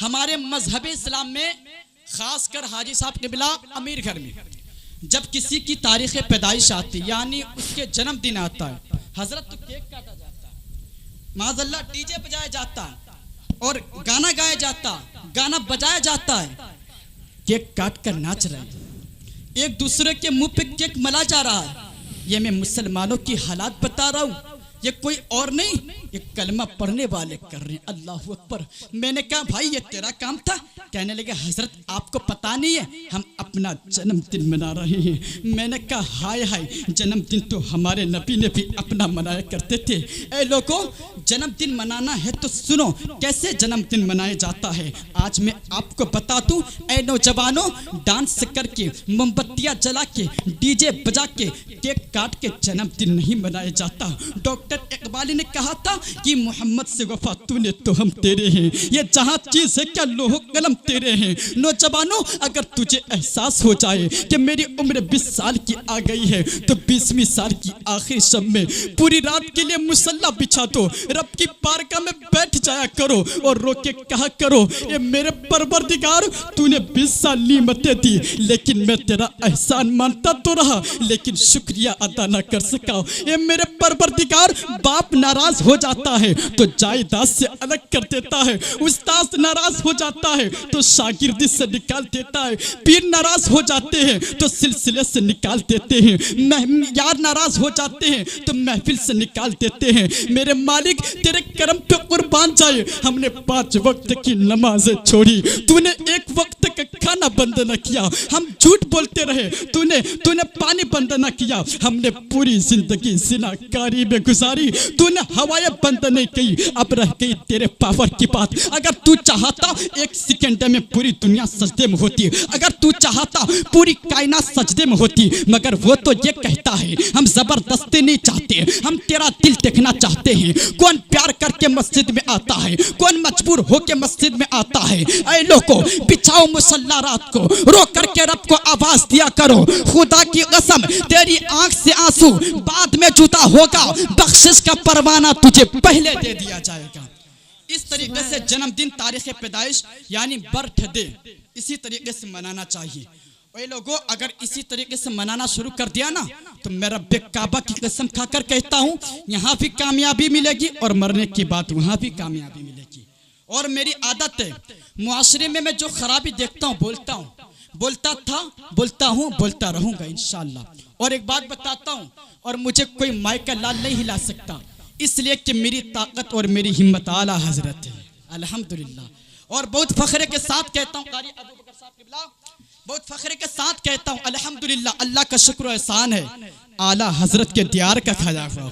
हमारे मजहब इस्लाम में खासकर हाजी साहब किबला अमीर घर में जब किसी की तारीख पैदाइश आती यानी उसके जन्मदिन आता है, हजरत तो केक काटा जाता है, माज़अल्लाह डीजे बजाया जाता है और गाना गाया जाता, गाना बजाया जाता है, केक काट कर नाच रहे हैं, एक दूसरे के मुंह पे केक मला जा रहा है। ये मैं मुसलमानों की हालात बता रहा हूँ, ये कोई और नहीं, ये कलमा पढ़ने वाले कर रहे हैं। अल्लाह अकबर। मैंने कहा भाई ये तेरा काम था? कहने लगे हजरत आपको पता नहीं है हम अपना जन्मदिन मना रहे हैं। मैंने कहा हाय हाय, जन्मदिन तो हमारे नबी ने भी अपना मनाया करते थे। ऐ लोगों, जन्मदिन मनाना है तो सुनो कैसे जन्मदिन मनाया जाता है। आज मैं आपको बता दूं, ऐ नौजवानों, डांस करके, मोमबत्तियां जला के, डीजे बजा के, केक काट के जन्मदिन नहीं मनाया जाता। डॉक्टर इकबाल ने कहा था कि मोहम्मद से वफा तूने तो हम तेरे हैं, ये जहां चीज है क्या लोहो कलम तेरे हैं। नौजवानों, अगर तुझे एहसास हो जाए कि मेरी उम्र 20 साल की आ गई है तो 20वीं साल की आखिरी शब में पूरी रात के लिए मुसल्ला बिछा दो, रब की पारगाह में बैठ जाया करो और रो के कहा करो, ये मेरे परवरदिगार तूने 20 साल नियमतें दी, लेकिन मैं तेरा एहसान मानता तो रहा लेकिन शुक्रिया अदा न कर सका। ये मेरे परवरदिगार, बाप नाराज हो जाता है तो जायदाद से अलग कर देता है, उस्ताद नाराज हो जाता है तो शागिर्दी से निकाल देता है, पीर नाराज हो जाते हैं तो सिलसिले से निकाल देते हैं, यार नाराज हो जाते हैं तो महफिल से निकाल देते हैं। मेरे मालिक तेरे करम पे कुर्बान जाए, हमने 5 वक्त की नमाजें छोड़ी, तूने 1 वक्त का खाना बंद न किया, हम झूठ बोलते रहे, तूने पानी बंद न किया, हमने पूरी जिंदगी जिनाकारी में गुजारी, तूने हवाएं बंद नहीं की। अब रह गई तेरे पावर की बात। अगर तू चाहता 1 सेकंड में पूरी दुनिया सजदे में होती, अगर तू चाहता पूरी कायनात सजदे में होती, मगर वो तो ये कहता है हम जबरदस्ती नहीं चाहते, हम तेरा दिल देखना चाहते हैं। कौन प्यार करके मस्जिद में आता है, कौन मजबूर होके मस्जिद में आता है। ऐ लोगों, बिछाओ मुसल्ला रात को, रो करके रब को आवाज दिया करो, खुदा की कसम तेरी आंख से आंसू बाद में जुदा होगा, बख्शिश का परवाना तुझे पहले दे दिया जाएगा। इस तरीके से जन्मदिन, तारीख पैदाइश यानी बर्थडे इसी तरीके से मनाना चाहिए। ओए लोगों, अगर इसी तरीके से मनाना शुरू कर दिया ना तो मैं रब्बे काबा की कसम खाकर कहता हूँ यहाँ भी कामयाबी मिलेगी और मरने की बात वहाँ भी कामयाबी मिलेगी। और मेरी आदत है, मुआशरे में मैं जो खराबी देखता हूँ बोलता हूँ, बोलता था, बोलता हूँ, बोलता रहूँगा इंशाअल्लाह। और एक बात बताता हूँ, और मुझे कोई माई का लाल नहीं हिला सकता, इसलिए कि मेरी ताकत और मेरी हिम्मत आला हजरत है, अल्हम्दुलिल्लाह। और बहुत फखरे के साथ कहता हूँ, कारी अबू बकर साहब किबला, बहुत फखरे के साथ कहता हूँ अल्हम्दुलिल्लाह, अल्लाह का शुक्र एहसान है, आला हजरत के दियार का खाया हुआ,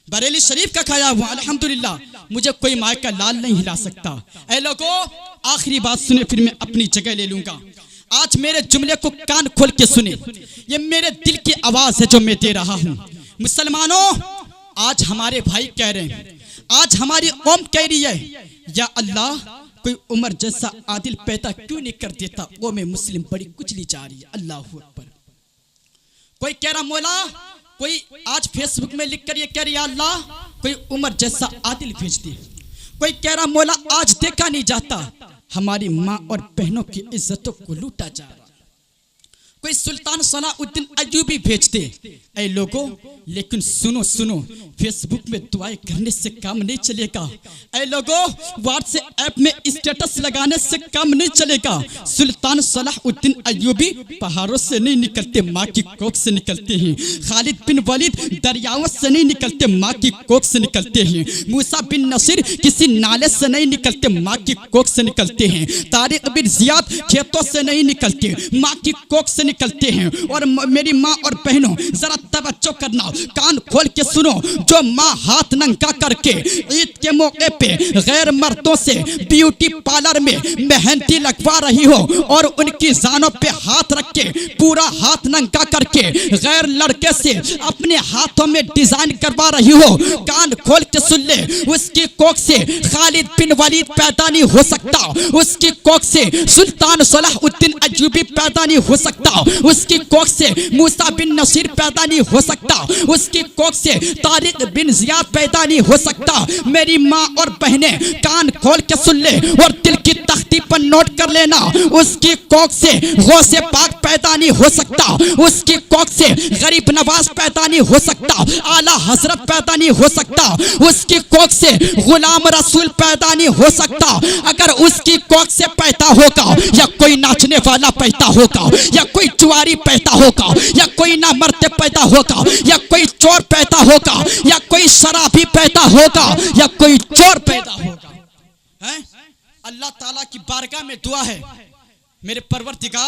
बरेली शरीफ का खाया हुआ, अल्हम्दुलिल्लाह मुझे कोई माई का लाल नहीं हिला सकता। ऐ लोगों, आखिरी बात सुने फिर मैं अपनी जगह ले लूंगा। आज मेरे जुमले को कान खोल के सुने, ये मेरे दिल की आवाज है जो मैं दे रहा हूँ। मुसलमानों, आज हमारे भाई कह रहे हैं, आज हमारी कौम कह रही है, या अल्लाह कोई उमर जैसा आदिल पैदा क्यों नहीं कर देता, वो में मुस्लिम बड़ी कुचली जा रही है। अल्लाह अकबर। कोई कह रहा मौला, कोई आज फेसबुक में लिख कर ये कह रही है अल्लाह कोई उमर जैसा आदिल भेज दे। कोई कह रहा मौला आज देखा नहीं जाता हमारी माँ और बहनों की इज्जतों को लूटा जा रहा। कोई सुल्तान सलाउद्दीन अय्यूबी भेज दे। ऐ लोगों, लेकिन सुनो सुनो, फेसबुक में दुआएं करने से काम नहीं चलेगा। ऐ लोगों, व्हाट्सएप में स्टेटस लगाने से काम नहीं चलेगा। सुल्तान सलाउद्दीन अय्यूबी पहाड़ों से नहीं निकलते, माँ की कोख से निकलते हैं। खालिद बिन वलीद दरियाओं से नहीं निकलते, माँ की कोख से निकलते हैं। मूसा बिन नसीर किसी नाले से नहीं निकलते, माँ की कोख से निकलते हैं। तारिक बिन जियाद खेतों से नहीं निकलते, माँ की कोख से निकलते हैं। और मेरी माँ और बहनों, जरा तवज्जो करना, कान खोल के सुनो। जो माँ हाथ नंगा करके ईद के मौके पे गैर मर्दों से ब्यूटी पार्लर में मेहंदी लगवा रही हो और उनकी जानों पे हाथ रख के पूरा हाथ नंगा करके गैर लड़के से अपने हाथों में डिजाइन करवा रही हो, कान खोल के सुन ले, उसकी कोख से खालिद बिन वलीद पैदा नहीं हो सकता, उसकी कोख से सुल्तान सलाउद्दीन अय्यूबी पैदा नहीं हो सकता, उसकी कोख से मूसा बिन नसीर पैदा नहीं हो सकता, उसकी कोख से तारिक बिन जियाद पैदा नहीं हो सकता। मेरी माँ और बहनें कान खोल के सुन ले और दिल की तख्ती पर नोट कर लेना, उसकी कोख से गौसे पाक पैदा नहीं हो सकता, उसकी कोख से गरीब नवाज पैदा नहीं हो सकता, आला हजरत पैदा नहीं हो सकता, उसकी कोख से गुलाम रसूल पैदा नहीं हो सकता। अगर उसकी कोख से पैदा होगा या कोई नाचने वाला पैदा होगा, या कोई जुआरी पैदा होगा, या कोई ना मरते पैदा होगा, या कोई चोर पैदा होगा, या कोई शराबी पैदा होगा, या कोई चोर पैदा होगा। अल्लाह ताला की बारगाह में दुआ है, मेरे परवरदिगार